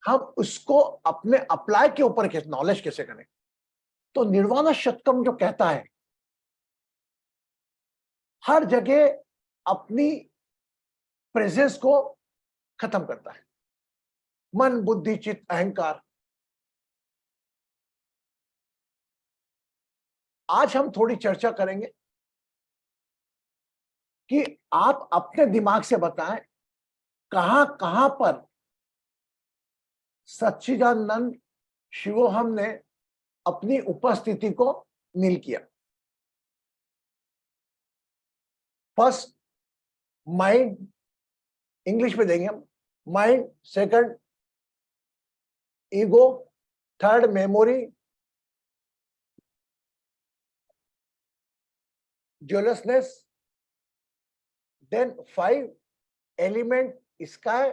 हम उसको अपने अप्लाई के ऊपर नॉलेज कैसे करें। तो निर्वाणा शतकम जो कहता है, हर जगह अपनी प्रेजेंस को खत्म करता है, मन बुद्धि चित्त अहंकार। आज हम थोड़ी चर्चा करेंगे कि आप अपने दिमाग से बताएं कहां कहां पर सच्चिदानंद शिवोहम ने अपनी उपस्थिति को नील किया। फर्स्ट माइंड, इंग्लिश में देंगे हम, mind, second ego, third memory, jealousness, then 5 element, sky,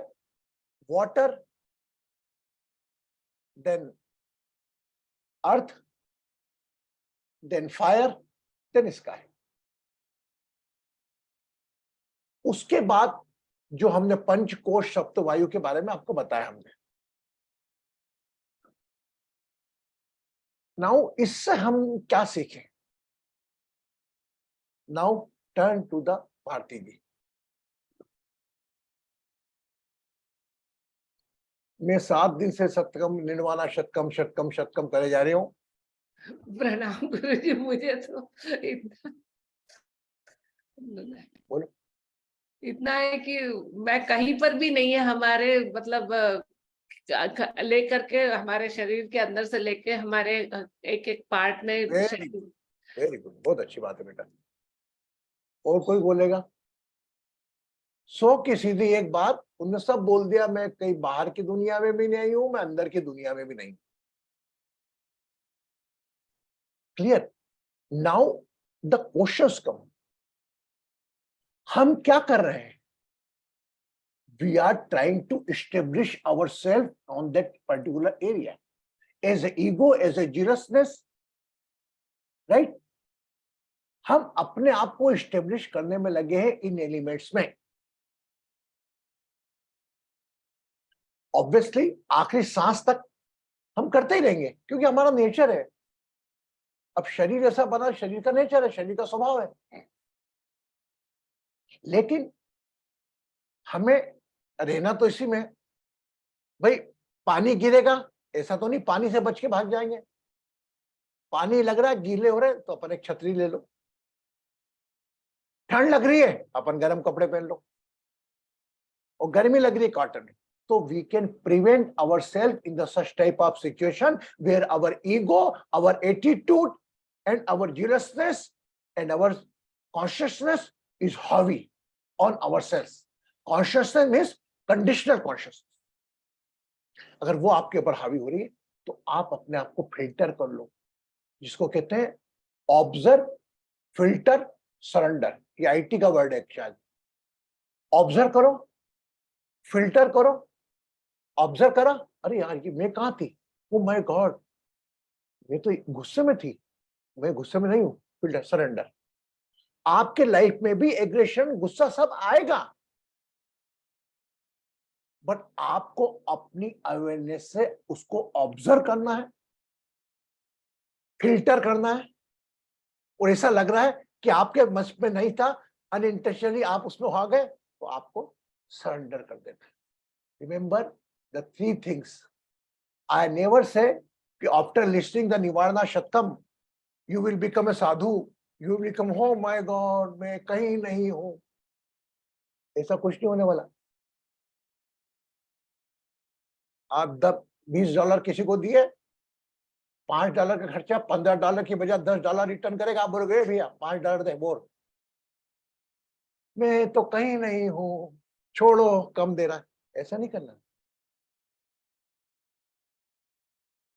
water, then earth, then fire, then sky। उसके बाद जो हमने पंचकोश सप्त वायु के बारे में आपको बताया हमने। नाउ इससे हम क्या सीखें? Now turn to the Bharati ji. मैं 7 दिन से सतकम निर्वाणा शतकम शतकम शतकम करे जा रही हूँ। प्रणाम गुरुजी। मुझे तो इतना बोलो। इतना है कि मैं कहीं पर भी नहीं है हमारे, मतलब लेकर के हमारे शरीर के अंदर से लेके हमारे एक एक पार्ट में वेरी गुड, वेरी गुड, बहुत अच्छी बात है बेटा। और कोई बोलेगा? 100 की सीधी एक बात, उन्होंने सब बोल दिया। मैं कहीं बाहर की दुनिया में भी नहीं हूं, मैं अंदर की दुनिया में भी नहीं। Clear? Now the questions come. हम क्या कर रहे हैं? We are trying to establish our self on that particular area, as a ego, as a जीरसनेस, राइट। हम अपने आप को एस्टेब्लिश करने में लगे हैं इन एलिमेंट्स में। ऑब्वियसली आखिरी सांस तक हम करते ही रहेंगे, क्योंकि हमारा नेचर है। अब शरीर ऐसा बना, शरीर का नेचर है, शरीर का स्वभाव है। लेकिन हमें रहना तो इसी में। भाई पानी गिरेगा, ऐसा तो नहीं पानी से बच के भाग जाएंगे। पानी लग रहा है, गीले हो रहे तो अपन एक छतरी ले लो। ठंड लग रही है, अपन गर्म कपड़े पहन लो। और गर्मी लग रही है, cotton. So we can prevent ourselves in the such type of situation where our ego, our attitude, and our jealousness and our consciousness is heavy on ourselves. Consciousness means conditional consciousness. अगर वो आपके ऊपर हावी हो रही है तो आप अपने आप को फिल्टर कर लो, जिसको कहते हैं ऑब्जर्व, फिल्टर, सरेंडर। ये आईटी का वर्ड है शायद। ऑब्जर्व करो, फिल्टर करो। ऑब्जर्व करा, अरे यार ये मैं कहां थी, ओ माय गॉड मैं तो गुस्से में थी, मैं गुस्से में नहीं हूं। Filter, surrender. आपके लाइफ में भी एग्रेशन, गुस्सा सब आएगा, बट आपको अपनी अवेयरनेस से उसको ऑब्जर्व करना है, फिल्टर करना है। और ऐसा लग रहा है कि आपके मन में नहीं था, अनइंटेंशनली आप उसमें आ गए, तो आपको सरेंडर कर देना है। Remember the 3 things. I never say कि after listening the Nivarna Shatkam you will become a sadhu, you will become, oh my God मैं कहीं नहीं हूं। ऐसा कुछ नहीं होने वाला। आप $20 किसी को दिए, $5 का खर्चा, $15 की बजाय $10 रिटर्न करेगा। आप बोलोगे भैया $5 दे, बोल मैं तो कहीं नहीं हूं, छोड़ो कम दे रहा है। ऐसा नहीं करना।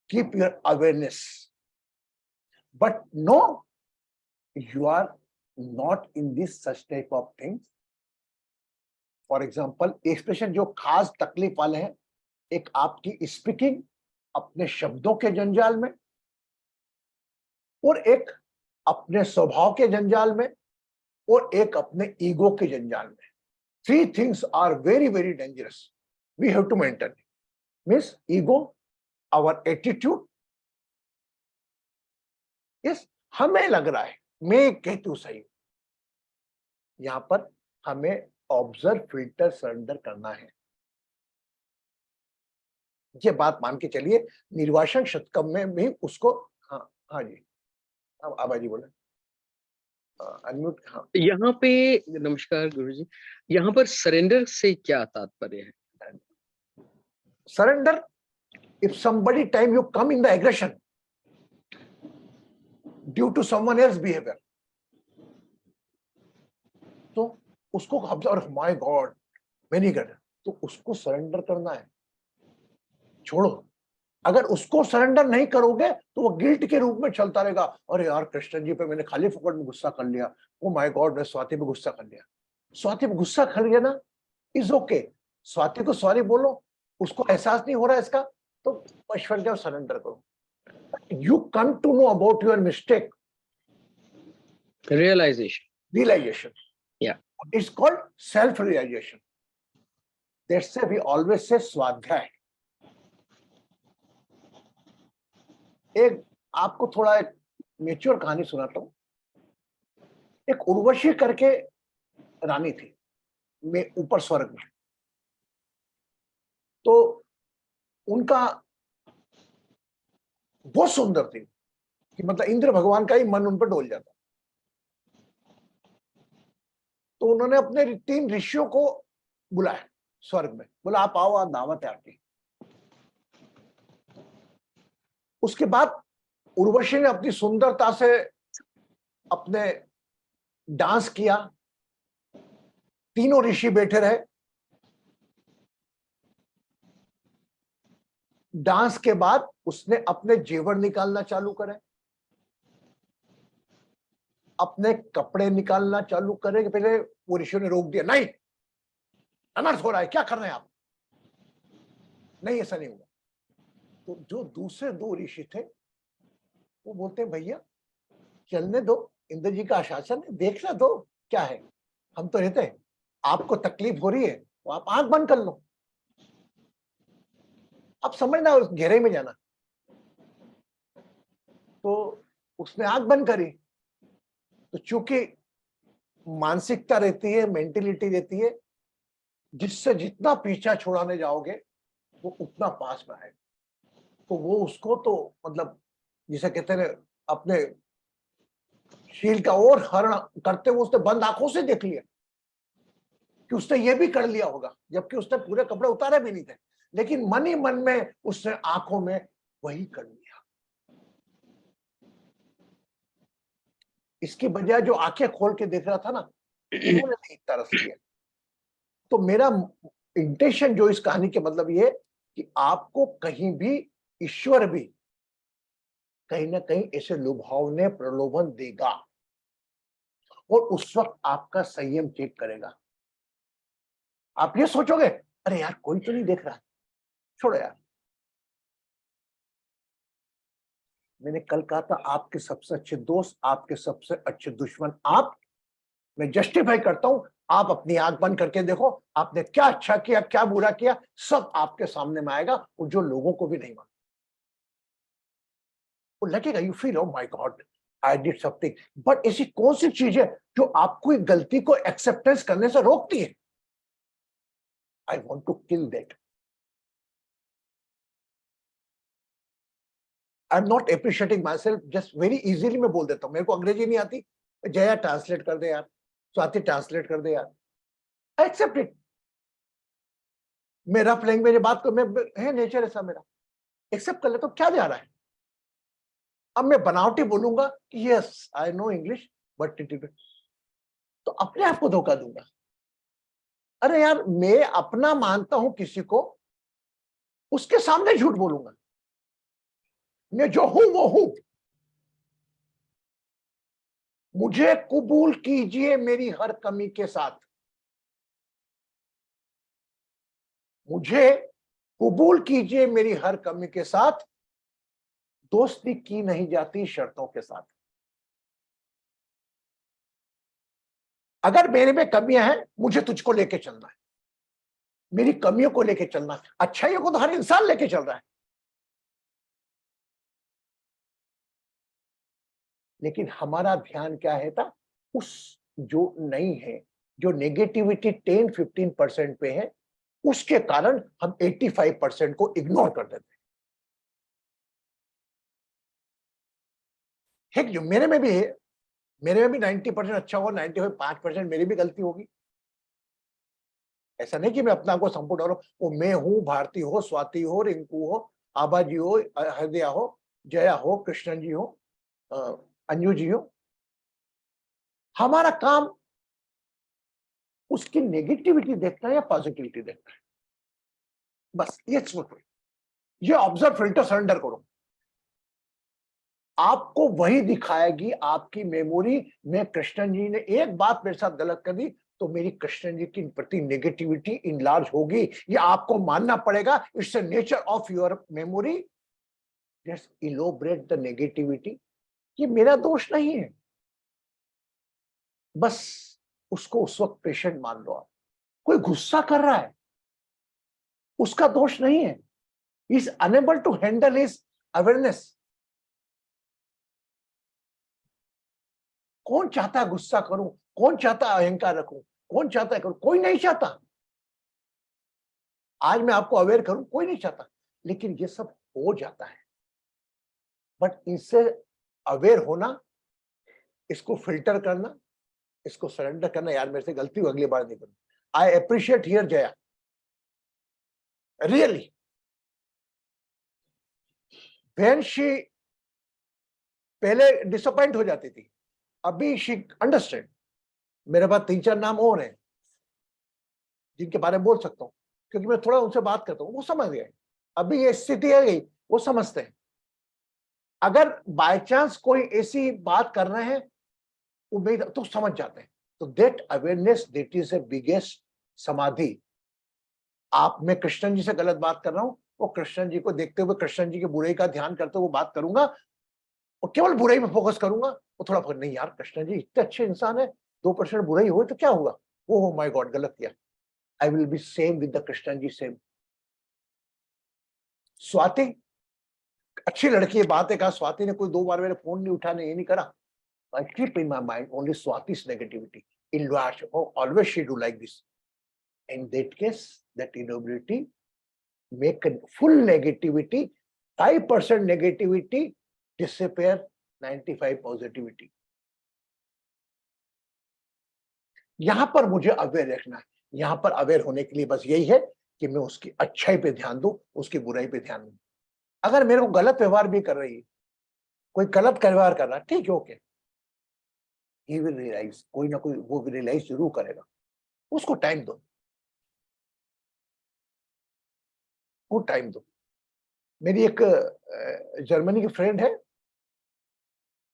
Keep your awareness, but no, you are not in this such type of things. For example, expression जो खास तकलीफ वाले हैं, एक आपकी स्पीकिंग अपने शब्दों के जंजाल में, और एक अपने स्वभाव के जंजाल में, और एक अपने ईगो के जंजाल में। 3 things are very very dangerous. We have to maintain. Means ego, our attitude. Yes, हमें लग रहा है मैं कहती हूं सही, यहां पर हमें ऑब्जर्व, फिल्टर, सरेंडर करना है। ये बात मान के चलिए, निर्वासन शतकम में भी उसको, हाँ हाँ जी, हाँ आबा जी बोले, अनम्यूट, हाँ। यहाँ पे नमस्कार गुरुजी, यहाँ पर सरेंडर से क्या तात्पर्य है? Surrender, if somebody time you come in the aggression due to someone else behavior, तो उसको और माय गॉड मैं नहीं कर, तो उसको सरेंडर करना है, छोड़ो। अगर उसको सरेंडर नहीं करोगे तो वो गिल्ट के रूप में चलता रहेगा, अरे यार कृष्ण जी पे मैंने खाली फुकट में गुस्सा कर लिया, ओ माय गॉड मैं स्वाति पे गुस्सा कर लिया। स्वाति पे गुस्सा कर लिया ना, इज ओके, स्वाति को सॉरी बोलो, उसको एहसास नहीं हो रहा है इसका, तो ऐश्वर्या सरेंडर करो। You come to know about your mistake, Realization. Yeah. It's called self-realization. That's why we always say स्वाध्याय। एक आपको थोड़ा एक मेच्योर कहानी सुनाता हूं। एक उर्वशी करके रानी थी में ऊपर स्वर्ग में, तो उनका बहुत सुंदर थी कि मतलब इंद्र भगवान का ही मन उन पर डोल जाता। तो उन्होंने अपने 3 ऋषियों को बुलाया स्वर्ग में, बोला आप आओ, आज दावत है आपकी। उसके बाद उर्वशी ने अपनी सुंदरता से अपने डांस किया, तीनों ऋषि बैठे रहे। डांस के बाद उसने अपने जेवर निकालना चालू करे, अपने कपड़े निकालना चालू करे। कि पहले वो ऋषियों ने रोक दिया, नहीं अनर्थ हो रहा है, क्या कर रहे हैं आप, नहीं ऐसा नहीं होगा। तो जो दूसरे 2 ऋषि थे वो बोलते हैं भैया चलने दो, इंद्र जी का आशासन है, देखना दो क्या है, हम तो रहते हैं, आपको तकलीफ हो रही है तो आप आंख बंद कर लो, आप समझना उस घेरे में जाना। तो उसने आंख बंद करी, तो चूंकि मानसिकता रहती है, मेंटेलिटी रहती है, जिससे जितना पीछा छुड़ाने जाओगे वो उतना पास में आएगा। तो वो उसको तो मतलब जिसे कहते हैं अपने शील का और हरण करते हुए उसने बंद आंखों से देख लिया कि उसने ये भी कर लिया होगा, जबकि उसने पूरे कपड़े उतारे भी नहीं थे, लेकिन मन ही मन में उसने आंखों में वही कर लिया। इसकी बजाय जो आंखें खोल के देख रहा था ना, उन्होंने नहीं तरस लिया। तो मेरा इंटेंशन जो इस कहानी के मतलब ये कि आपको कहीं भी ईश्वर भी कहीं ना कहीं ऐसे लुभावने प्रलोभन देगा, और उस वक्त आपका संयम चेक करेगा। आप ये सोचोगे अरे यार कोई तो नहीं देख रहा, छोड़ो यार। मैंने कल कहा था आपके सबसे अच्छे दोस्त, आपके सबसे अच्छे दुश्मन आप। मैं जस्टिफाई करता हूं, आप अपनी आंख बंद करके देखो आपने क्या अच्छा किया क्या बुरा किया, सब आपके सामने में आएगा, और जो लोगों को भी नहीं मालूम वो लगेगा, you feel oh my God I did something. But ऐसी कौन सी चीज है जो आपको एक गलती को एक्सेप्टेंस करने से रोकती है? I want to kill that. I am not appreciating myself, just very easily मैं बोल देता हूँ, मेरे को अंग्रेजी नहीं आती, जया ट्रांसलेट कर दे यार, स्वाति ट्रांसलेट कर दे यार, आई एक्सेप्ट इट। मैं रफ लैंग्वेज में बात कर, मैं है नेचर ऐसा मेरा, एक्सेप्ट कर ले, तो क्या जा रहा है? अब मैं बनावटी बोलूंगा कि yes I know English but it, तो अपने आप को धोखा दूंगा। अरे यार मैं अपना मानता हूं किसी को, उसके सामने झूठ बोलूंगा, मैं जो हूं वो हूं। मुझे कबूल कीजिए मेरी हर कमी के साथ, मुझे कबूल कीजिए मेरी हर कमी के साथ, दोस्ती की नहीं जाती शर्तों के साथ। अगर मेरे में कमियां हैं मुझे तुझको लेके चलना है, मेरी कमियों को लेके चलना, अच्छाइयों को तो हर इंसान लेके चल रहा है, लेकिन हमारा ध्यान क्या है था, उस जो नहीं है, जो नेगेटिविटी 10-15% पे है, उसके कारण हम 85% को इग्नोर कर देते हैं। ठीक, जो मेरे में भी है, मेरे में भी 90% अच्छा हुआ, 95% मेरी भी गलती होगी। ऐसा नहीं कि मैं अपना को संपूर्ण और वो मैं हूं, भारती हो, स्वाति हो, रिंकू हो, आबा जी हो, हृदया हो, जया हो, कृष्णन जी हो, अंजू जी हो। हमारा काम उसकी नेगेटिविटी देखना है या पॉजिटिविटी देखना है, बस ये सोचो, ये ऑब्जर्व फिल्टर सरेंडर करो, आपको वही दिखाएगी आपकी मेमोरी में। कृष्णन जी ने एक बात मेरे साथ गलत कर दी तो मेरी कृष्णन जी के प्रति नेगेटिविटी इनलार्ज होगी, ये आपको मानना पड़ेगा। It's the nature of your memory, just elaborate the negativity. ये मेरा दोष नहीं है, बस उसको उस वक्त पेशेंट मान लो। आप कोई गुस्सा कर रहा है, उसका दोष नहीं है, is unable to handle his awareness. कौन चाहता है गुस्सा करूं, कौन चाहता है अहंकार रखूं, कौन चाहता है करूं, कोई नहीं चाहता। आज मैं आपको अवेयर करूं, कोई नहीं चाहता, लेकिन ये सब हो जाता है। बट इससे अवेयर होना, इसको फिल्टर करना, इसको सरेंडर करना, यार मेरे से गलती हुई, अगली बार नहीं करूं। I appreciate here Jaya, really, when she पहले डिसअपॉइंट हो जाती थी, अभी शी अंडरस्टैंड। मेरे पास 3-4 नाम और हैं जिनके बारे में बोल सकता हूं, क्योंकि मैं थोड़ा उनसे बात करता हूं, वो समझ गए। अभी ये स्थिति है गई, वो समझते हैं। अगर बाय चांस कोई ऐसी बात कर रहे हैं, उम्मीद तो समझ जाते हैं। तो that awareness, that is the biggest समाधि। आप, मैं कृष्णन जी से गलत बात कर रहा हूं, वो कृष्णन जी को देखते हुए, कृष्णन जी के बुराई का ध्यान करते हुए बात करूंगा, और केवल बुराई में फोकस करूंगा। वो थोड़ा फोकस नहीं, यार कृष्णन जी इतने अच्छे इंसान है, 2% बुराई हुई तो क्या हुआ, ओ माय गॉड गलत किया। I will be same with the Krishnan ji, same. Swati अच्छी लड़की है, बात है, कहा स्वाति ने कोई 2 बार मेरे फोन नहीं उठाने, ये नहीं करा। I keep in my mind only Swati's negativity. In Luash, oh, always she do like this. In that case, that inability make a full negativity, 5% negativity disappear, 95 positivity. यहां पर मुझे अवेयर रखना है। यहां पर अवेयर होने के लिए बस यही है कि मैं उसकी अच्छाई पे ध्यान दूं, उसकी बुराई पे ध्यान दूं। अगर मेरे को गलत व्यवहार भी कर रही है, कोई गलत व्यवहार कर रहा है, ठीक है, ओके, ही विल रियलाइज, कोई ना कोई वो रियलाइज जरूर करेगा, उसको टाइम दो, वो टाइम दो। मेरी एक जर्मनी की फ्रेंड है,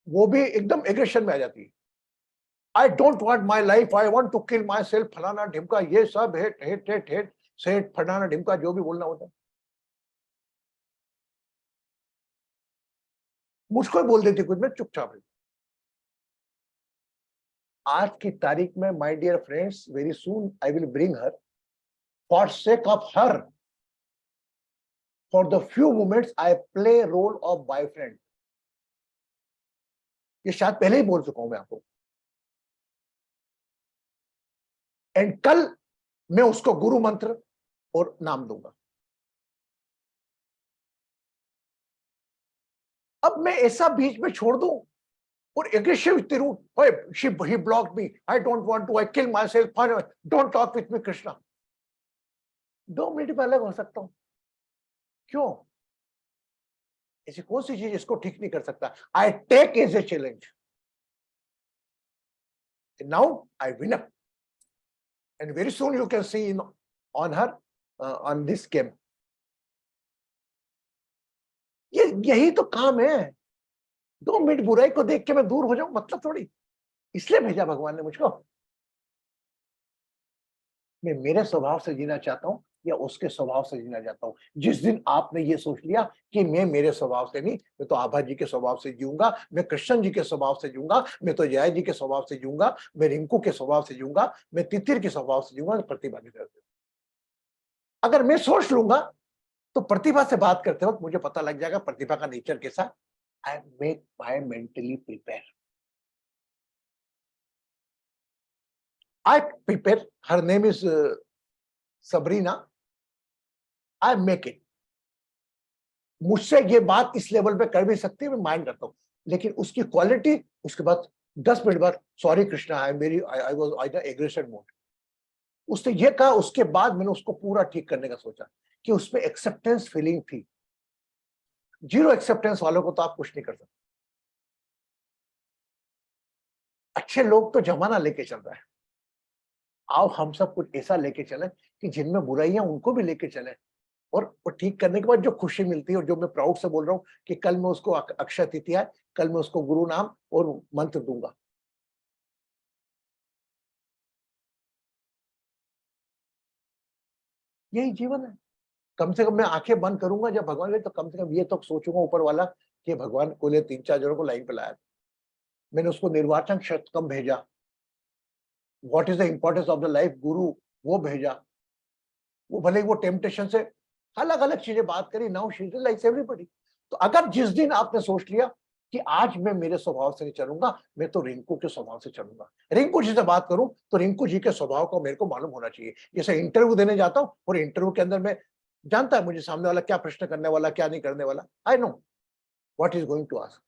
वो भी एकदम एग्रेशन में आ जाती है। I don't want my life, I want to kill myself, फलाना ढिमका, ये सब hate hate hate hate set, फलाना ढिमका, जो भी बोलना होता है मुझको बोल देती, कुछ मैं चुपचाप है। आज की तारीख में my dear friends, very soon I will bring her, for sake of her, for the few moments I play role of boyfriend. ये शायद पहले ही बोल चुका हूं मैं आपको। एंड कल मैं उसको गुरु मंत्र और नाम दूंगा। अब मैं ऐसा बीच में छोड़ दूं और एग्रेसिव इतनी रूट, ओए he blocked me, I don't want to, I kill myself, don't talk with me Krishna. 2 minute में अलग हो सकता हूं, क्यों? ऐसी कौन सी चीज इसको ठीक नहीं कर सकता? I take as a challenge, now I win up, and very soon you can see in on her on this game. ये यही तो काम है। 2 मिनट बुराई को देख के मैं दूर हो जाऊं, मतलब थोड़ी, इसलिए भेजा भगवान ने मुझको। मैं मेरे स्वभाव से जीना चाहता हूं या उसके स्वभाव से जीना चाहता हूं। जिस दिन आपने ये सोच लिया कि मैं मेरे स्वभाव से नहीं, मैं तो आभा जी के स्वभाव से जीऊंगा, मैं कृष्ण जी के स्वभाव से जीऊंगा, मैं तो जया जी के स्वभाव से जीऊंगा, मैं रिंकू के स्वभाव से जीऊंगा, मैं तितिर के स्वभाव से जीऊंगा, प्रतिभा की तरफ से। अगर मैं सोच लूंगा तो प्रतिभा से बात करते वक्त मुझे पता लग जाएगा प्रतिभा का नेचर कैसा। I am mentally prepare, I prepare, her name is Sabrina, I make it. मुझसे ये बात इस लेवल पे कर भी सकती है, मैं माइंड करता हूं, लेकिन उसकी क्वालिटी उसके बाद 10 मिनट बाद sorry Krishna I was aggression mode. उसने ये कहा, उसके बाद मैंने उसको पूरा ठीक करने का सोचा कि उसमें एक्सेप्टेंस फीलिंग थी। जीरो एक्सेप्टेंस वालों को तो आप कुछ नहीं कर सकते। अच्छे लोग तो जमाना लेके चल रहा है, आओ हम सब कुछ ऐसा लेके चले कि जिनमें बुराइयां उनको भी लेके चले, और वो ठीक करने के बाद जो खुशी मिलती है, और जो मैं प्राउड से बोल रहा हूं कि कल मैं उसको अक्षय तृतीया है, कल मैं उसको गुरु नाम और मंत्र दूंगा। यही जीवन है। कम से कम मैं आंखें बंद करूंगा जब भगवान ने, तो कम से कम ये तो सोचूंगा ऊपर वाला कि भगवान को ले 3-4 जनों को लाइन पे लाया, मैंने उसको निर्वाचन शतकम भेजा, what is the importance of the life गुरु वो भेजा। वो भले ही वो टेम्पटेशन से अलग अलग चीजें बात करी, now she is like everybody. तो अगर जिस दिन आपने सोच लिया कि आज मैं मेरे स्वभाव से नहीं चलूंगा, मैं तो रिंकू के स्वभाव से चलूंगा, रिंकू जी से बात करूं तो रिंकू जी के स्वभाव को मेरे को मालूम होना चाहिए। जैसे इंटरव्यू देने जाता हूं और इंटरव्यू के अंदर मैं जानता है मुझे सामने वाला क्या प्रश्न करने वाला, क्या नहीं करने वाला, I know what is going to ask.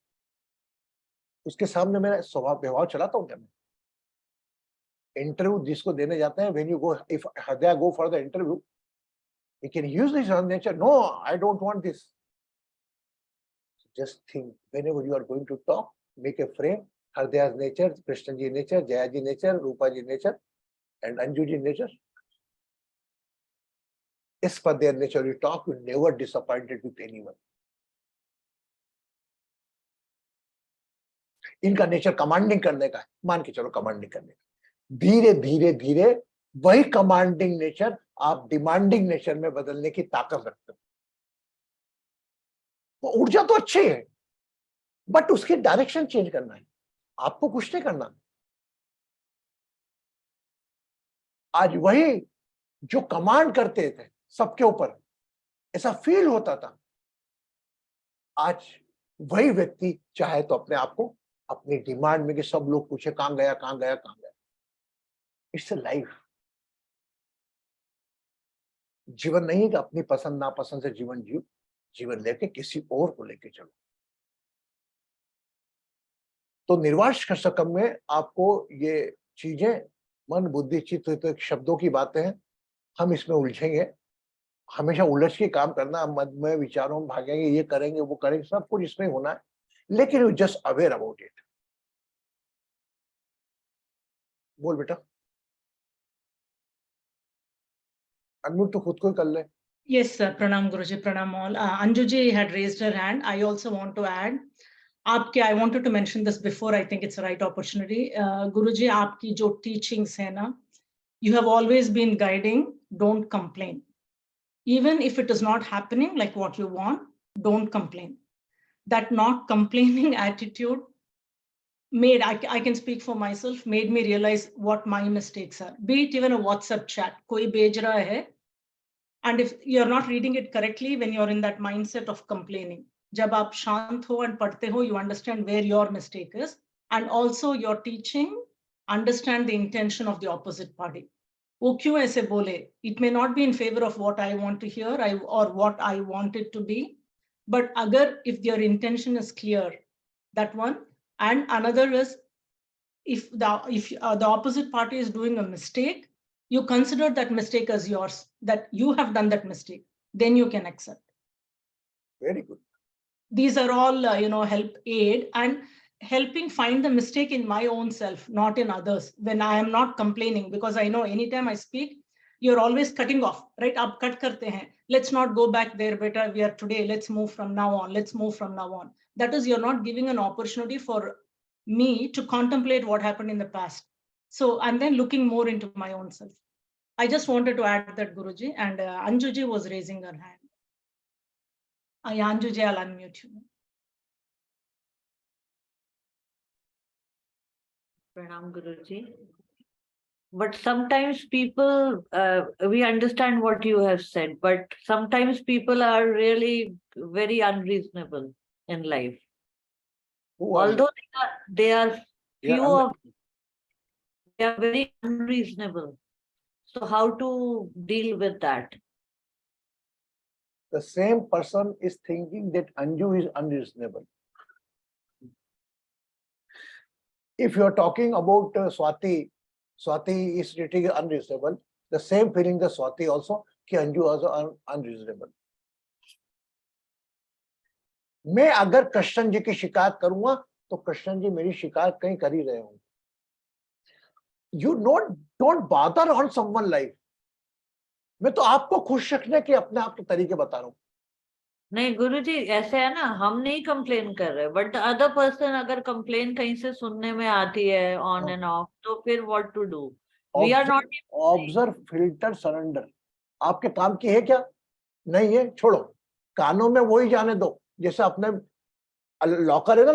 उसके सामने मेरा स्वभाव व्यवहार चलाता हूं क्या मैं? इंटरव्यू जिसको देने जाते हैं, when you go, if they go for the interview, he can use this on nature. No, I don't want this. Just think, whenever you are going to talk, make a frame. Hardaya's nature, Krishna ji nature, Jaya ji nature, Rupa ji nature, and Anju ji nature. As per their nature you talk, you never disappointed with anyone. इनका nature commanding करने का है, मान के चलो commanding करने का। धीरे धीरे धीरे वही कमांडिंग नेचर आप डिमांडिंग नेचर में बदलने की ताकत रखते हो। वो ऊर्जा तो अच्छी है, बट उसकी डायरेक्शन चेंज करना है, आपको कुछ नहीं करना। आज वही जो कमांड करते थे सबके ऊपर, ऐसा फील होता था, आज वही व्यक्ति चाहे तो अपने आप को अपनी डिमांड में कि सब लोग पूछे कहां गया कहां गया कहां गया। It's a life. जीवन नहीं कि अपनी पसंद नापसंद से जीवन जियो, जीवन लेके किसी और को लेके चलो। तो निर्वाण शतकम में आपको ये चीजें मन बुद्धि चित्त तो एक शब्दों की बातें हैं, हम इसमें उलझेंगे, हमेशा उलझ के काम करना, मद में विचारों में भागेंगे, ये करेंगे वो करेंगे, सब कुछ इसमें होना है, लेकिन you just aware about it. बोल बेटा, अनम्यूट तो खुद को ही कर ले। Yes, sir. Pranam Guruji, Pranam all. Anjuji had raised her hand. I also want to add. आपके, I wanted to mention this before. I think it's a right opportunity. Guruji, आपकी जो teachings है ना, you have always been guiding. Don't complain. Even if it is not happening like what you want, don't complain. That not complaining attitude made, I can speak for myself, made me realize what my mistakes are. Be it even a WhatsApp chat, कोई भेज रहा है, and if you're not reading it correctly, when you're in that mindset of complaining, जब आप शांत हो and पढ़ते हो, you understand where your mistake is, and also your teaching, understand the intention of the opposite party. वो क्यों ऐसे बोले? It may not be in favor of what I want to hear or what I want it to be, but अगर if their intention is clear, that one, and another is if the opposite party is doing a mistake, you consider that mistake as yours, that you have done that mistake, then you can accept. Very good. These are all, help aid and helping find the mistake in my own self, not in others. When I am not complaining, because I know anytime I speak, you're always cutting off, right? Ab cut karte hain. Let's not go back there, better we are today. Let's move from now on. Let's move from now on. That is, you're not giving an opportunity for me to contemplate what happened in the past. So, and then looking more into my own self. I just wanted to add that, Guruji, and Anjuji was raising her hand. Anjuji, I'll unmute you. Pranam Guruji. But sometimes people, we understand what you have said, but sometimes people are really very unreasonable in life. Who are Although they are they? few of, they are very unreasonable. So how to deal with that? The same person is thinking that Anju is unreasonable. If you are talking about Swati is treating unreasonable. The same feeling the Swati also कि Anju also unreasonable. मैं अगर कृष्ण जी की शिकायत करूंगा तो कृष्ण जी मेरी शिकायत कहीं कर ही रहे होंगे. You don't bother on someone life. मैं तो आपको खुश रखने के अपने आप के तरीके बता रहा हूँ. नहीं गुरुजी, ऐसे है ना, हम नहीं कंप्लेन कर रहे, बट अदर पर्सन अगर कंप्लेन कहीं से सुनने में आती है ऑन एंड ऑफ, तो फिर what to do? We are not observe, filter, surrender. आपके काम की है क्या? नहीं है, छोड़ो. कानों में वही जाने दो जैसे अपने लॉकर है ना,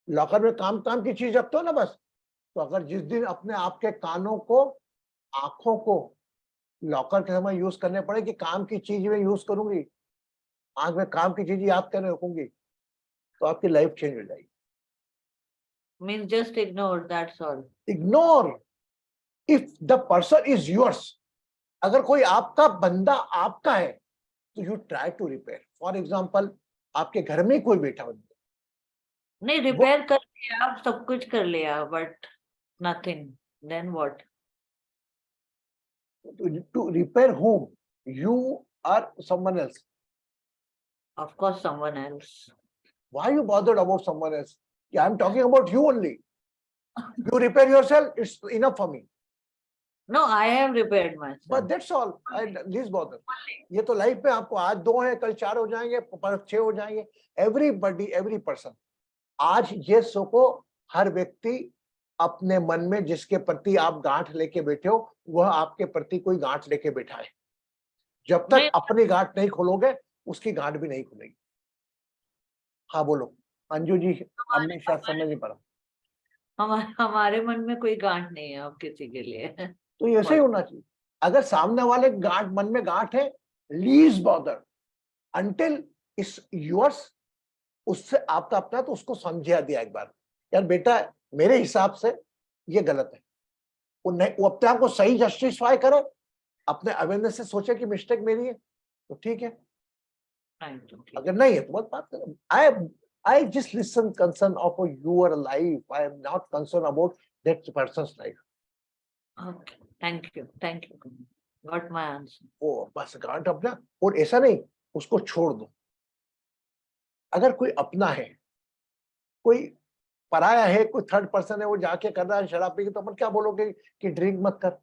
लॉकर में काम की चीज रखते हो ना बस. तो अगर जिस दिन अपने आपके कानों को, आंखों को लॉकर के समय यूज करने पड़े कि काम की चीज में यूज करूंगी, आंख में काम की चीज याद करने रखूंगी, तो आपकी लाइफ चेंज हो जाएगी. Means just ignore, that's all. Ignore. If the person is yours, अगर कोई आपका बंदा आपका है तो you try to repair. For example, आपके घर में कोई बैठा बंदा, नहीं रिपेयर कर लिया, सब कुछ कर लिया, but nothing, then what? to repair whom? You or someone else? Of course someone else. Why you bothered about someone else? Yeah, I'm talking about you only. You repair yourself, it's enough for me. No, I have repaired myself. But that's all. Least bother. ये तो life में आपको आज 2 है, कल 4 हो जाएंगे, पर 6 हो जाएंगे. Everybody, every person. आज ये सोको हर व्यक्ति अपने मन में जिसके प्रति आप गांठ लेके बैठे हो, वह आपके प्रति कोई गांठ लेके बैठा है. जब तक अपनी गांठ नहीं खोलोगे, उसकी गांठ भी नहीं खुलेगी. हाँ बोलो अंजू जी, हमने शायद समझ नहीं पड़ा. हमारे मन में कोई गांठ नहीं है अब किसी के लिए. तो ऐसे ही होना चाहिए. अगर सामने वाले गांठ, मन में गांठ है, lease bother until it's yours. उससे आपका अपना, तो उसको समझा दिया एक बार, यार बेटा मेरे हिसाब से ये गलत है. वो अपने आप को सही जस्टिफाई करे, अपने अवेयरनेस से सोचे कि मिस्टेक मेरी है, तो ठीक है. अगर नहीं है तो बात करो. I just listen concern of your life. I am not concerned about that person's life. Okay, thank you. Got my answer. ओ बस गांठ अपना. और ऐसा नहीं, उसको छोड़ दो. अगर कोई अपना है, कोई पराया है, कोई थर्ड पर्सन है, वो जाके कर रहा है शराब पी के, तो अपन क्या बोलोगे कि ड्रिंक मत कर.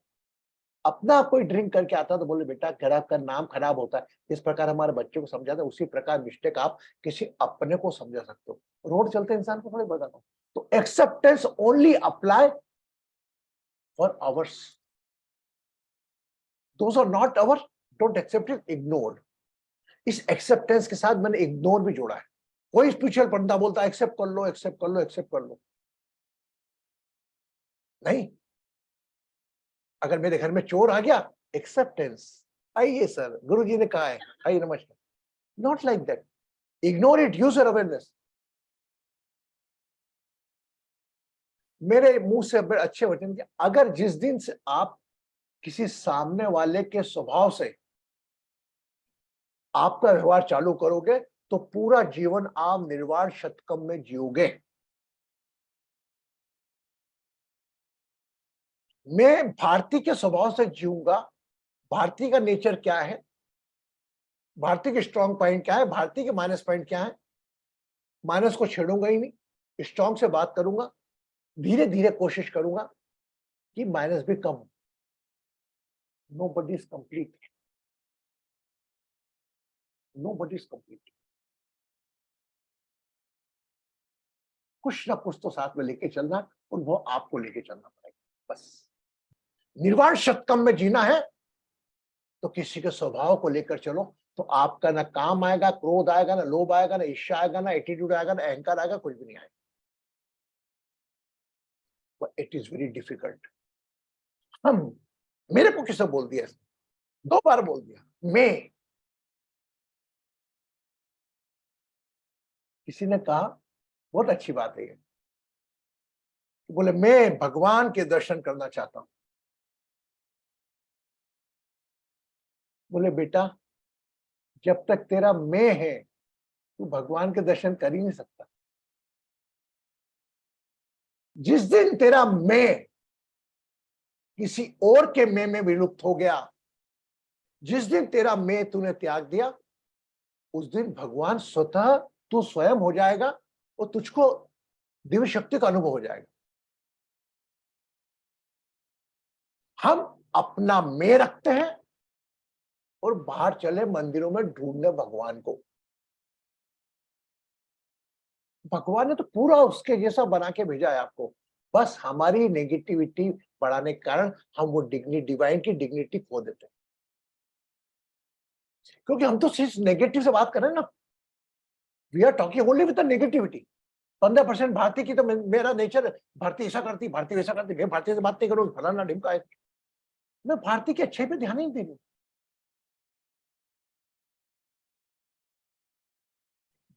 अपना कोई ड्रिंक करके आता तो बोले बेटा खराब कर, नाम खराब होता है. इस प्रकार हमारे बच्चों को समझाते हैं, उसी प्रकार मिस्टेक आप किसी अपने को समझा सकते हो. रोड चलते इंसान को थोड़ी बताता हूँ. तो acceptance only apply for ours. Those are not our, don't accept it, ignore. इस एक्सेप्टेंस के साथ मैंने इग्नोर भी जोड़ा है. कोई स्पिरिचुअल पंडित बोलता है एक्सेप्ट कर लो, एक्सेप्ट कर लो, एक्सेप्ट कर लो. नहीं. अगर मेरे घर में चोर आ गया, एक्सेप्टेंस, आइए सर गुरुजी ने कहा है, आइए नमस्कार. Not like that. Ignore it, use your awareness. मेरे मुंह से अच्छे वचन, अगर जिस दिन से आप किसी सामने वाले के स्वभाव से आपका व्यवहार चालू करोगे, तो पूरा जीवन आप निर्वाण शतकम में जियोगे. मैं भारती के स्वभाव से जीऊंगा. भारती का नेचर क्या है, भारती के स्ट्रॉन्ग पॉइंट क्या है, भारती के माइनस पॉइंट क्या है. माइनस को छेड़ूंगा ही नहीं, स्ट्रॉन्ग से बात करूंगा. धीरे धीरे कोशिश करूंगा कि माइनस भी कम हो. Nobody is complete. Nobody is complete. कुछ ना कुछ तो साथ में लेके चलना, और वो आपको लेके चलना पड़ेगा. बस निर्वाण शतकम में जीना है तो किसी के स्वभाव को लेकर चलो, तो आपका ना काम आएगा, क्रोध आएगा, ना लोभ आएगा, ना ईर्ष्या आएगा, ना एटीट्यूड आएगा, ना अहंकार आएगा, कुछ भी नहीं आएगा. But it is very difficult. हम, मेरे को किसने बोल दिया, 2 बार बोल दिया मैं, किसी ने कहा बहुत अच्छी बात है ये, बोले मैं भगवान के दर्शन करना चाहता हूं। बोले बेटा जब तक तेरा मैं है तू भगवान के दर्शन कर ही नहीं सकता। जिस दिन तेरा मैं किसी और के मैं में विलुप्त हो गया, जिस दिन तेरा मैं तूने त्याग दिया, उस दिन भगवान स्वतः तू स्वयं हो जाएगा और तुझको दिव्य शक्ति का अनुभव हो जाएगा। हम अपना मैं रखते हैं और बाहर चले मंदिरों में ढूंढने भगवान को। भगवान ने तो पूरा उसके जैसा बना के भेजा है आपको, बस हमारी नेगेटिविटी बढ़ाने के कारण हम वो डिवाइन की डिग्निटी खो देते हैं। क्योंकि हम तो सिर्फ नेगेटिव से बात कर रहे हैं ना, we are talking only with the negativity. 15% भारतीय की तो मेरा नेचर, भारतीय ऐसा करती, भारतीय वैसा करती, मैं भारतीय से बात नहीं करूँ, फलाना ढिमका है, मैं भारतीय के अच्छे पे ध्यान नहीं दे रही।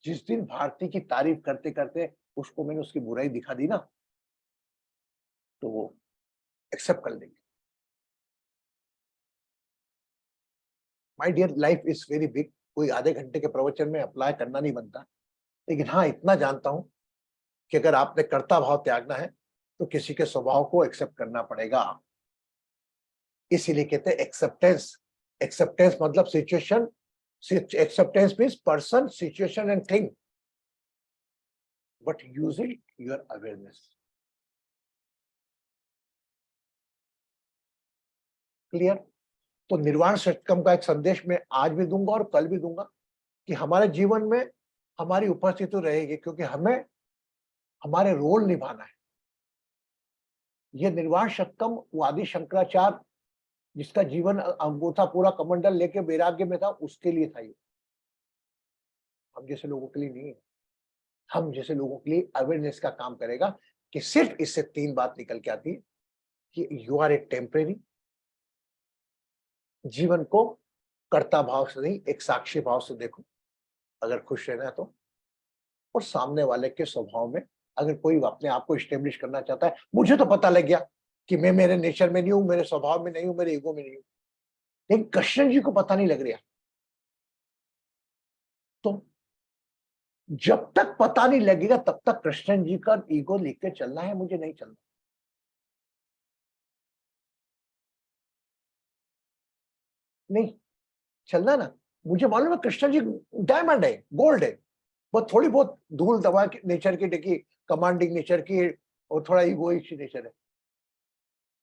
जिस दिन भारतीय की तारीफ करते करते उसको मैंने उसकी बुराई दिखा दी ना, तो वो एक्सेप्ट कर लेंगे। My dear, life is very big, कोई आधे घंटे के प्रवचन में अप्लाई करना नहीं बनता, लेकिन हाँ इतना जानता हूं कि अगर आपने कर्ता भाव त्यागना है तो किसी के स्वभाव को एक्सेप्ट करना पड़ेगा। इसीलिए कहते हैं एक्सेप्टेंस। एक्सेप्टेंस मतलब situation, acceptance means person, situation and thing, but using your awareness. Clear? तो निर्वाण षटकम का एक संदेश मैं आज भी दूंगा और कल भी दूंगा कि हमारे जीवन में हमारी उपस्थिति रहेगी, क्योंकि हमें हमारे रोल निभाना है। यह निर्वाण षटकम वो आदि शंकराचार्य जिसका जीवन अंगूठा पूरा कमंडल लेके वैराग्य में था, उसके लिए था ये, हम जैसे लोगों के लिए नहीं है। हम जैसे लोगों के लिए अवेयरनेस का काम करेगा कि सिर्फ इससे 3 बात निकल के आती है कि यू आर ए टेम्परेरी, जीवन को कर्ता भाव से नहीं एक साक्षी भाव से देखो अगर खुश रहना है तो, और सामने वाले के स्वभाव में अगर कोई अपने आप को स्टेब्लिश करना चाहता है, मुझे तो पता लग गया कि मैं मेरे नेचर में नहीं हूं, मेरे स्वभाव में नहीं हूं, मेरे ईगो में नहीं हूं, लेकिन कृष्ण जी को पता नहीं लग रहा। तो जब तक पता नहीं लगेगा तब तक कृष्ण जी का ईगो लेके चलना है, मुझे नहीं चलना। नहीं चलना ना, मुझे मालूम है कृष्ण जी डायमंड है, गोल्ड है, वो थोड़ी बहुत धूल दबा के नेचर की देखी, कमांडिंग नेचर की और थोड़ा ईगोइस्ट नेचर है।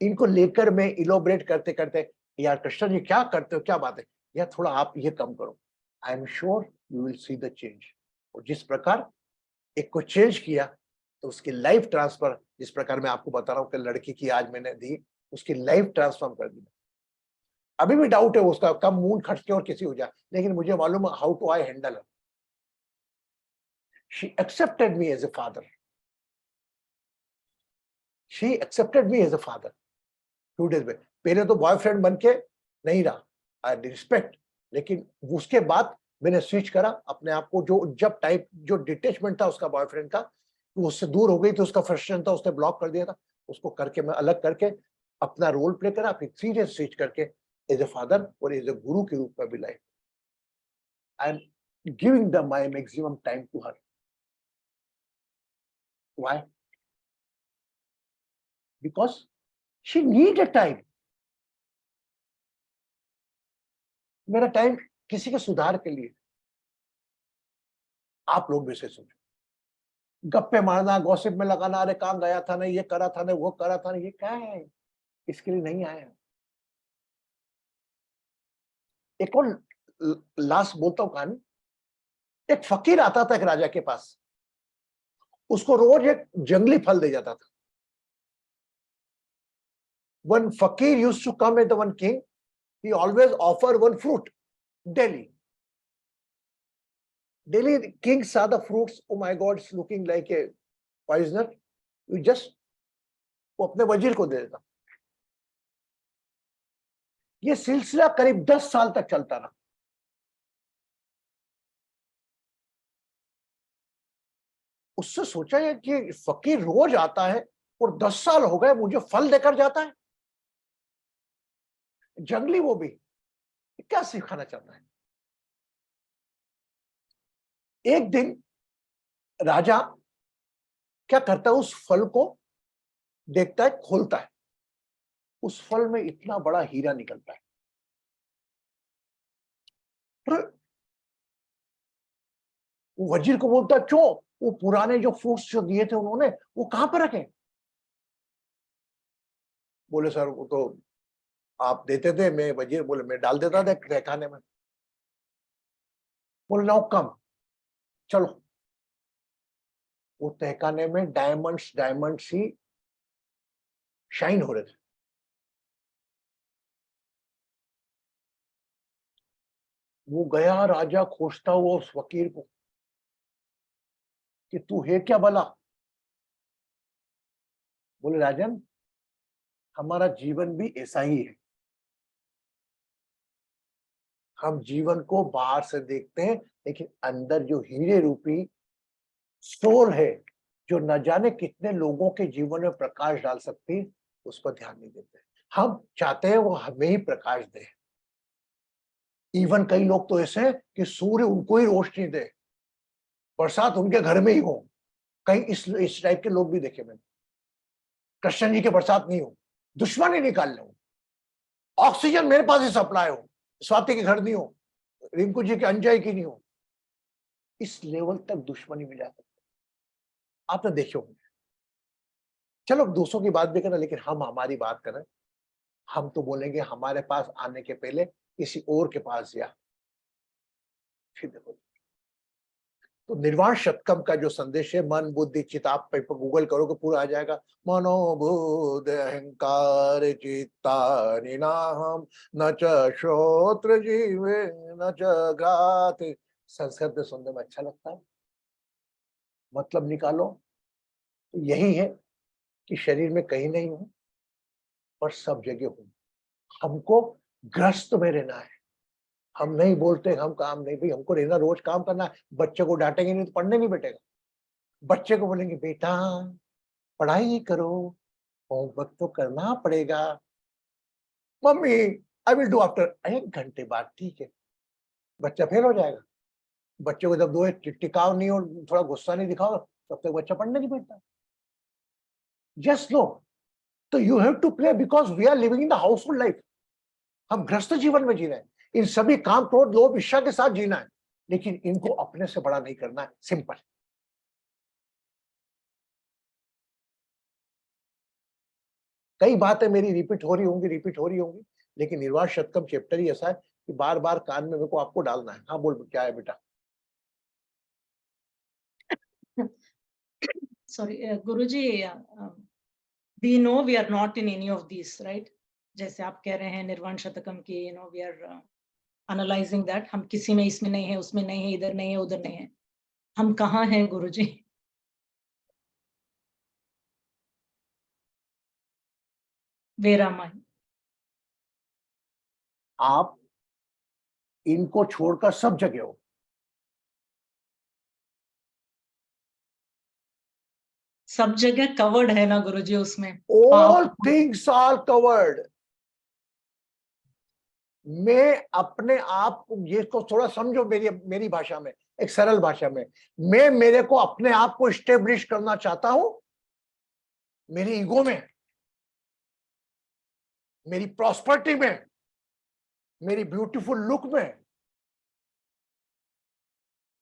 इनको लेकर मैं इलोबरेट करते करते यार कृष्ण जी क्या करते हो, क्या बात है, यार थोड़ा आप ये कम करो, I am sure you will see the change. और जिस प्रकार एक को चेंज किया तो उसकी लाइफ ट्रांसफर, जिस प्रकार मैं आपको बता रहा हूँ कि लड़की की आज मैंने दी, उसकी लाइफ ट्रांसफॉर्म कर दी। अभी भी डाउट है उसका, कम मूड खर्च के और किसी हो जाए, लेकिन मुझे मालूम है how to I handle. She accepted me as a father, she accepted me as a father 2 days में। पहले तो बॉयफ्रेंड बन के नहीं रहा, आई रिस्पेक्ट, लेकिन उसके बाद मैंने स्विच करा अपने आप को, जो जब टाइप जो डिटेचमेंट था उसका बॉयफ्रेंड का, वो उससे दूर हो गई तो उसका फ्रस्ट्रेशन था, उसने ब्लॉक कर दिया था, उसको करके मैं अलग करके अपना रोल प्ले करा, फिर सीरियस स्विच करके एज ए फादर और एज ए गुरु के रूप में भी लाए। I am giving the my maximum time to her. Why? Because she need a time. मेरा टाइम किसी के सुधार के लिए। आप लोग भी से सोचो, गप्पे मारना, गॉसिप में लगाना, अरे काम गया था ना, ये करा था ना, वो करा था ना, ये क्या है? इसके लिए नहीं आया। एक और लास्ट बोलता हूं कहानी। एक फकीर आता था एक राजा के पास, उसको रोज एक जंगली फल दे जाता था। One fakir used to come at the one king, he always offer one fruit daily. Daily the king saw the fruits, oh my God, it's looking like a poisoner, you just वो अपने वजीर को दे देता। ये सिलसिला करीब 10 साल तक चलता रहा। उससे सोचा है कि फकीर रोज आता है और 10 साल हो गए मुझे फल देकर जाता है, जंगली वो भी, क्या सिखाना चाहता है। एक दिन राजा क्या करता है, उस फल को देखता है, खोलता है, उस फल में इतना बड़ा हीरा निकलता है। फिर वो वजीर को बोलता है, क्यों, वो पुराने जो फ्रूट्स जो दिए थे उन्होंने, वो कहां पर रखे। बोले सर वो तो आप देते थे, मैं वजीर बोले मैं डाल देता था तहखाने में। बोले नाउ कम, चलो। वो तहखाने में डायमंड्स ही शाइन हो रहे थे। वो गया, राजा खोजता हुआ उस फकीर को कि तू है क्या भला। बोले राजन, हमारा जीवन भी ऐसा ही है। हम जीवन को बाहर से देखते हैं, लेकिन अंदर जो हीरे रूपी सोल है, जो न जाने कितने लोगों के जीवन में प्रकाश डाल सकती है, उस पर ध्यान नहीं देते। हम चाहते हैं वो हमें ही प्रकाश दे। इवन कई लोग तो ऐसे हैं कि सूर्य उनको ही रोशनी दे, बरसात उनके घर में ही हो। कई इस टाइप के लोग भी देखे मैंने। कृष्ण जी के बरसात नहीं हो, दुश्मनी निकाल लो, ऑक्सीजन मेरे पास ही सप्लाई हो, स्वाति के घर नहीं हो, रिंकू जी के अंजय की नहीं हो। इस लेवल तक दुश्मनी में जा सकते आपने देखे होंगे। चलो दूसरों की बात भी करें, लेकिन हम हमारी बात करें। हम तो बोलेंगे हमारे पास आने के पहले किसी और के पास जा। फिर देखो, तो निर्वाण शतकम का जो संदेश है, मन बुद्धि चित्त, आप गूगल करोगे पूरा आ जाएगा। मनोबुद्ध अहंकार चित्ता निनाहम न च श्रोत्र जीवे न च घात। संस्कृत में सुनने में अच्छा लगता है, मतलब निकालो तो यही है कि शरीर में कहीं नहीं हूं, पर सब जगह हूं। हमको ग्रस्त में रहना है। हम नहीं बोलते हम काम नहीं, भाई हमको रहना, रोज काम करना है। बच्चे को डांटेंगे नहीं तो पढ़ने नहीं बैठेगा। बच्चे को बोलेंगे बेटा पढ़ाई करो, होमवर्क तो करना पड़ेगा। Mummy I will do after, 1 घंटे बाद, ठीक है। बच्चा फेल हो जाएगा। बच्चे को जब दो टिकाव नहीं और थोड़ा गुस्सा नहीं दिखाओ, तब तक बच्चा पढ़ने नहीं बैठता। यस नो, तो you have to play, because we are living in the household life. हम ग्रस्त जीवन में जी रहे हैं। इन सभी काम, क्रोध, लोभ, ईर्ष्या के साथ जीना है, लेकिन इनको अपने से बड़ा नहीं करना है। सिंपल। कई बातें मेरी रिपीट हो रही होंगी, लेकिन निर्वाण शतकम चैप्टर ही ऐसा है कि बार बार कान में मेरे को आपको डालना है। हाँ बोल, क्या है बेटा। Sorry, Guruji, we know we are not in any of these, right? जैसे आप कह रहे हैं निर्वाण शतकम की, we are analyzing that. हम किसी में इसमें नहीं है, उसमें नहीं है, इधर नहीं है, उधर नहीं है। हम कहाँ हैं गुरुजी? Where am I? आप इनको छोड़कर सब जगह हो। सब जगह कवर्ड है ना गुरुजी उसमें? All things are covered. मैं अपने आप को, ये को थोड़ा समझो मेरी भाषा में, एक सरल भाषा में। मैं मेरे को अपने आप को स्टेब्लिश करना चाहता हूं मेरी ईगो में, मेरी प्रॉस्पर्टी में, मेरी ब्यूटीफुल लुक में,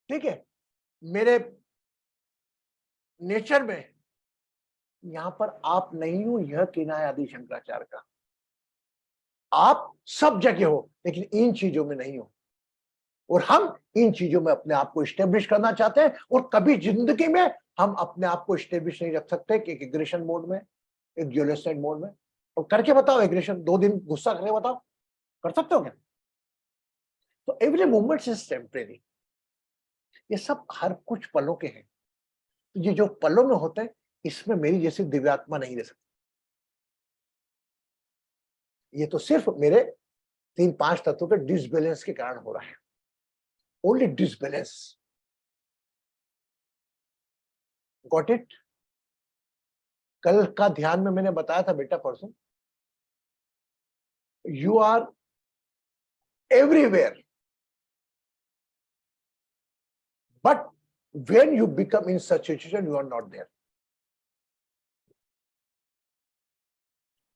ठीक है, मेरे नेचर में। यहां पर आप नहीं हो, यह कहना है आदि शंकराचार्य का। आप सब जगह हो, लेकिन इन चीजों में नहीं हो। और हम इन चीजों में अपने आप को स्टेब्लिश करना चाहते हैं, और कभी जिंदगी में हम अपने आप को स्टेब्लिश नहीं रख सकते कि एक एग्रेशन मोड में, एक ड्यूलिस्टिक मोड में। और करके बताओ एग्रेशन, 2 दिन गुस्सा करके बताओ, कर सकते हो क्या? तो एवरी मोमेंट इज टेम्परेरी। ये सब हर कुछ पलों के हैं। ये जो पलों में होते हैं, इसमें मेरी जैसी दिव्यात्मा नहीं रह सकती। ये तो सिर्फ मेरे 3-5 तत्वों के डिसबैलेंस के कारण हो रहा है, ओनली डिसबैलेंस। Got it? कल का ध्यान में मैंने बताया था बेटा, परसों, you are everywhere, but when you become in such situation, you are not there.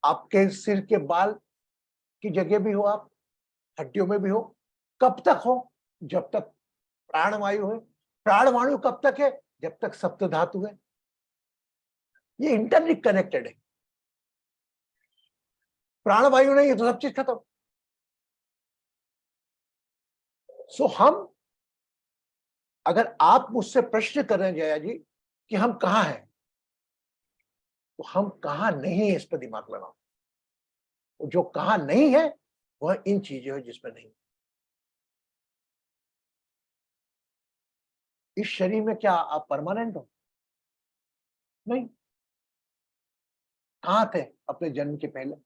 आपके सिर के बाल की जगह भी हो, आप हड्डियों में भी हो, कब तक हो? जब तक प्राणवायु है। प्राणवायु कब तक है? जब तक सप्त धातु है। ये इंटरली कनेक्टेड है। प्राणवायु नहीं है तो सब चीज खत्म। सो हम, अगर आप मुझसे प्रश्न कर रहे हैं जया जी कि हम कहां हैं, तो हम कहां नहीं है इस पर दिमाग लगाओ। जो कहां नहीं है वह इन चीजें है जिसमें नहीं। इस शरीर में क्या आप परमानेंट हो? नहीं। कहां थे अपने जन्म के पहले?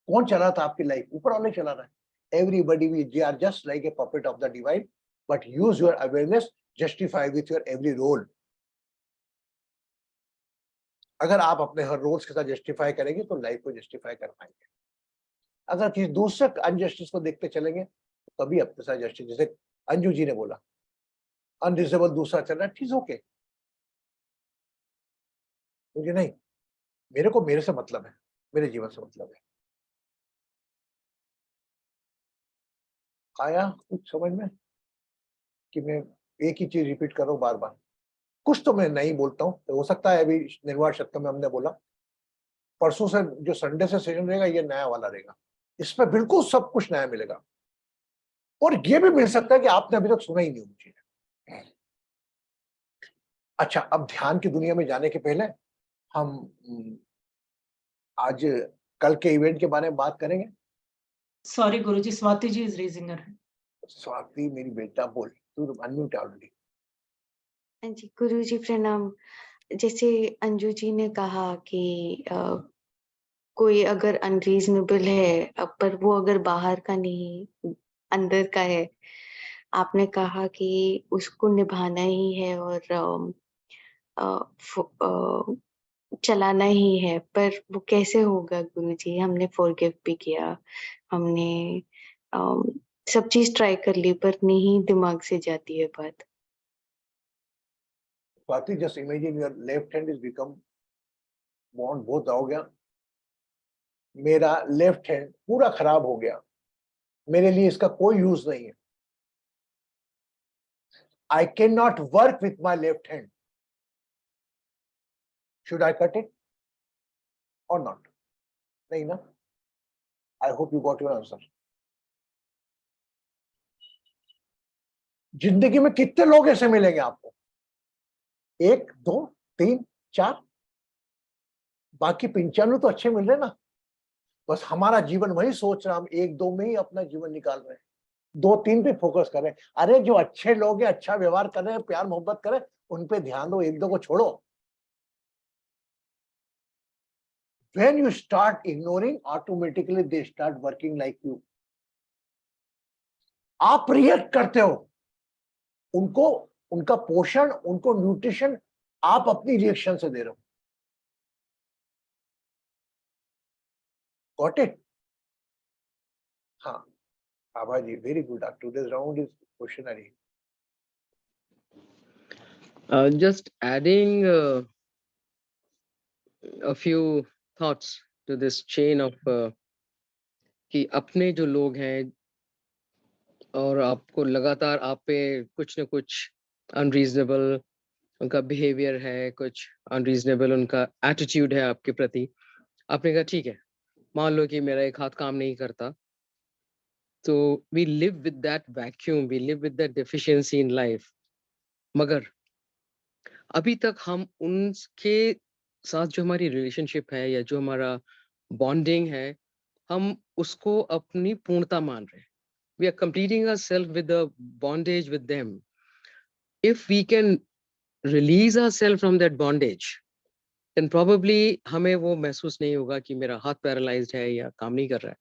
कौन चला था आपकी लाइफ? ऊपर वाले चला रहा है। Everybody we are just like a puppet of the divine, but use your awareness, justify with your every role. अगर आप अपने हर रोल्स के साथ जस्टिफाई करेंगे तो लाइफ को जस्टिफाई कर पाएंगे। अगर किसी दूसरे अनजस्टिस को देखते चलेंगे तो कभी अपने साथ जस्टिस, जैसे अंजू जी ने बोला अनरिजनेबल दूसरा चल रहा है, ठीक ओके, मुझे नहीं, मेरे को मेरे से मतलब है, मेरे जीवन से मतलब है। आया कुछ समझ में कि मैं एक ही चीज रिपीट कर रहा हूं बार बार? कुछ तो मैं नहीं बोलता हूं, तो हो सकता है अभी निर्वाण शतकम में हमने बोला, परसों से जो संडे से सेशन रहेगा ये नया वाला रहेगा, इसमें बिल्कुल सब कुछ नया मिलेगा। और ये भी मिल सकता है कि आपने अभी तक सुना ही नहीं मुझे। अच्छा, अब ध्यान की दुनिया में जाने के पहले हम आज कल के इवेंट के बारे में बात करेंगे। Sorry, Guruji, Swati ji is raising her hand. Swati मेरी बेटा बोल, तू अनम्यूट ऑलरेडी। हाँ जी, गुरु जी प्रणाम। जैसे अंजू जी ने कहा कि कोई अगर अनरीजनेबल है, पर वो अगर बाहर का नहीं अंदर का है, आपने कहा कि उसको निभाना ही है और चलाना ही है, पर वो कैसे होगा गुरु जी? हमने फॉरगिव भी किया, हमने सब चीज ट्राई कर ली, पर नहीं दिमाग से जाती है बात। Swati, just imagine your left hand is become bond, बहुत हो गया, मेरा लेफ्ट हैंड पूरा खराब हो गया, मेरे लिए इसका कोई यूज नहीं है, आई can not work with my left hand, should I cut it और नॉट? नहीं ना? I hope you got your answer. जिंदगी में कितने लोग ऐसे मिलेंगे आपको? 1, 2, 3, 4, बाकी 95 तो अच्छे मिल रहे ना। बस हमारा जीवन वही सोच रहा, हम 1-2 में ही अपना जीवन निकाल रहे हैं, 2-3 पे फोकस कर रहे हैं। अरे जो अच्छे लोग हैं, अच्छा व्यवहार कर रहे हैं, प्यार मोहब्बत करें, उन पे ध्यान दो, 1-2 को छोड़ो। When you start ignoring, automatically they start working like you. आप रिएक्ट करते हो, उनको उनका पोषण, उनको न्यूट्रिशन आप अपनी रिएक्शन से दे रहे हो। Got it? हाँ, आभा जी, very good. Today's round is questionnaire. Just adding a few thoughts to this chain of कि अपने जो लोग हैं और आपको लगातार आप पे कुछ न कुछ अनरीजनेबल उनका बिहेवियर है, कुछ अनरीजनेबल उनका एटीट्यूड है आपके प्रति, आपने कहा ठीक है, मान लो कि मेरा एक हाथ काम नहीं करता, तो we live with that vacuum, we live with that deficiency in life. मगर अभी तक हम उनके साथ जो हमारी रिलेशनशिप है या जो हमारा बॉन्डिंग है, हम उसको अपनी पूर्णता मान रहे हैं। We are completing ourselves with the bondage with them. If we can release ourselves from that bondage, then probably हमें वो महसूस नहीं होगा कि मेरा हाथ पैरालाइज्ड है या काम नहीं कर रहा है।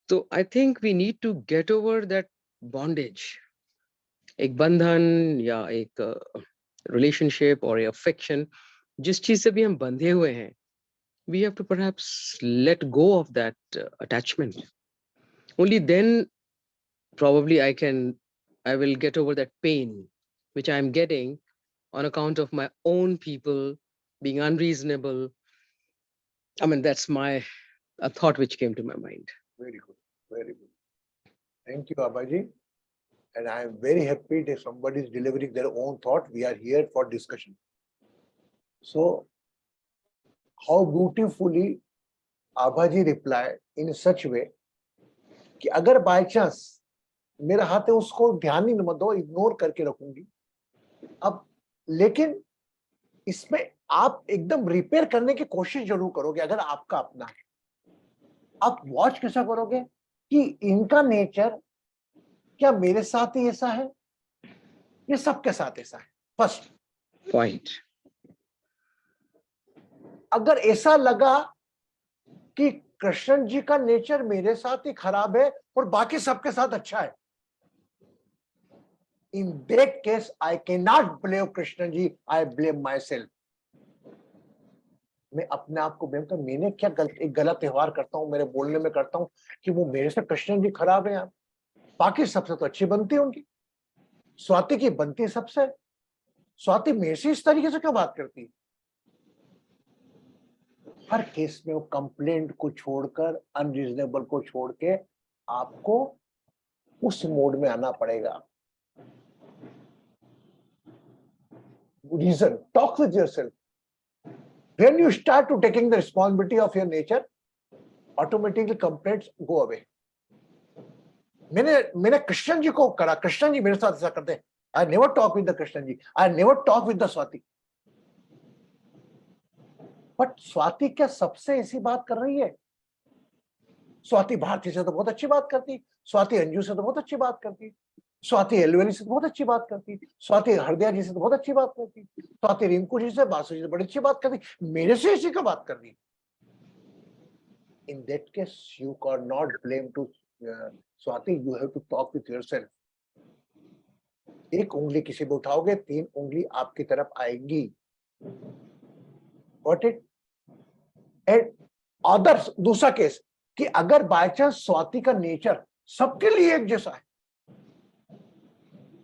So I think we need to get over that bondage. एक बंधन या एक relationship or a affection, जिस चीज से भी हम बंधे हुए हैं, we have to perhaps let go of that attachment. Only then probably I will get over that pain which I am getting on account of my own people being unreasonable. I mean, that's a thought which came to my mind. Very good, very good. Thank you, Abhaji. And I am very happy that somebody is delivering their own thought. We are here for discussion. So, how beautifully Abhaji replied in such way कि अगर by chance मेरा हाथ है उसको ध्यान ही मत दो, ignore करके रखूंगी। अब लेकिन इसमें आप एकदम रिपेयर करने की कोशिश जरूर करोगे अगर आपका अपना है। आप वॉच कैसा करोगे कि इनका नेचर क्या मेरे साथ ही ऐसा है, ये सबके साथ ऐसा है। First Point. अगर ऐसा लगा कि कृष्ण जी का नेचर मेरे साथ ही खराब है और बाकी सबके साथ अच्छा है, in that case I can not blame Krishna ji, I blame myself. मैं अपने आप को ब्लेम कर, मैंने क्या एक गलत व्यवहार करता हूं, मेरे बोलने में करता हूं कि वो मेरे से कृष्ण जी खराब है यार, बाकी सबसे तो अच्छी बनती है उनकी। स्वाति की बनती सबसे, स्वाति मेरे से इस तरीके से क्यों बात करती है? हर केस में वो कंप्लेंट को छोड़कर, अनरीजनेबल को छोड़ के आपको उस मोड में आना पड़ेगा। Reason, talk with yourself. When you start to taking the responsibility of your nature, automatically complaints go away. मैंने कृष्ण जी को करा, कृष्ण जी मेरे साथ ऐसा करते हैं। I never talk with the Krishna ji, I never talk with the Swati. But Swati क्या सबसे ऐसी बात कर रही है? स्वाति भारती से तो बहुत अच्छी बात करती, स्वाति अंजू से तो बहुत अच्छी बात करती, स्वाति एलवेली से तो बहुत अच्छी बात करती, स्वाति हरदिया जी से तो बहुत अच्छी बात करती, स्वाति रिंकू जी से, बासु जी से बड़ी अच्छी बात करती, मेरे से इसी का बात कर रही। In that case, you cannot blame to Swati. You have to talk with yourself. एक उंगली किसी पे उठाओगे, 3 उंगली आपकी तरफ आएंगी। Got it? And others, दूसरा केस कि अगर बाय चांस स्वाति का नेचर सबके लिए एक जैसा है।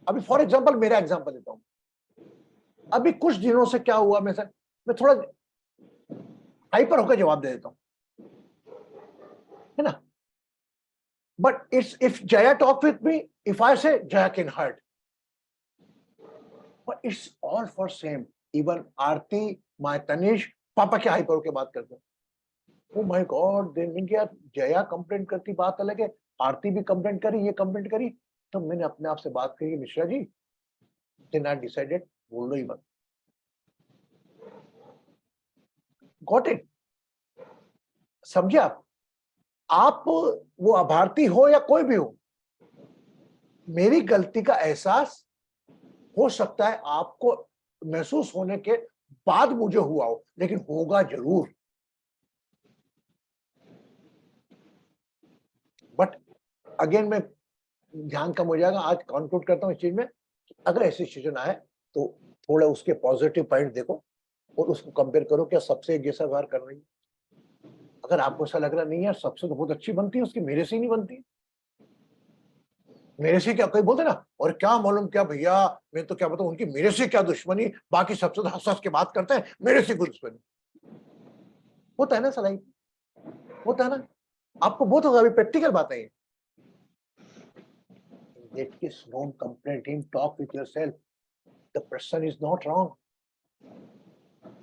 अभी फॉर एग्जांपल मेरा एग्जांपल देता हूं। अभी कुछ दिनों से क्या हुआ, मैं थोड़ा हाइपर होकर जवाब दे देता हूं, है ना? But it's if Jaya talk with me, if I say Jaya can hurt, but it's all for same. Even Aarti, my Tanish, पापा क्या हाइपर होकर बात करते हैं। ओ माय गॉड, देन यार जया कंप्लेंट करती बात अलग है, आरती भी कंप्लेंट करी, ये कंप्लेंट करी। तो मैंने अपने आप से बात करी, Mishra ji, then I decided बोलो ही मत। Got it? समझे आप वो अभारती हो या कोई भी हो, मेरी गलती का एहसास हो सकता है आपको महसूस होने के बाद मुझे हुआ हो, लेकिन होगा जरूर। बट अगेन मैं ध्यान कम हो जाएगा, आज कंक्लूड करता हूं इस चीज में। अगर ऐसी सिचुएशन आए तो थोड़ा उसके पॉजिटिव पॉइंट देखो और उसको कंपेयर करो, क्या सबसे एक जैसा व्यवहार कर रही है। अगर आपको ऐसा लग रहा नहीं यार सबसे तो बहुत अच्छी बनती है उसकी, मेरे से ही नहीं बनती, मेरे से क्या, कोई बोलते ना, और क्या मालूम क्या भैया, मैं तो क्या बताऊं उनकी मेरे से क्या दुश्मनी, बाकी सबसे तो हंस हंस के बात करते हैं, मेरे से कोई दुश्मनी। होता है ना सलाई, होता है ना, आपको बहुत होगा, अभी प्रैक्टिकल बात है। That is no complaint. Talk with yourself. The person is not wrong.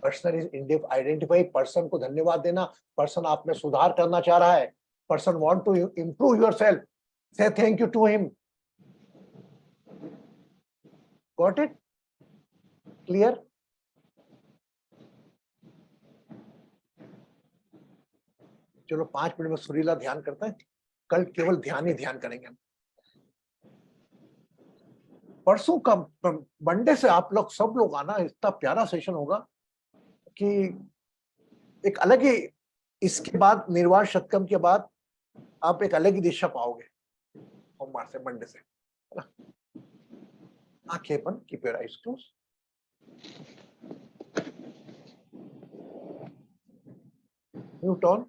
Person is identify. Person को धन्यवाद देना. Person आप में सुधार करना चाह रहा है. Person want to improve yourself. Say thank you to him. Got it? Clear? चलो 5 मिनट में सुरीला ध्यान करते हैं। कल केवल ध्यान ही ध्यान करेंगे। परसों का मंडे से आप लोग सब लोग आना, इतना प्यारा सेशन होगा कि एक अलग ही, इसके बाद निर्वाण शतकम के बाद आप एक अलग ही दिशा पाओगे सोमवार से, मंडे से, है ना। आंखें बंद, keep your eyes close. Mute on.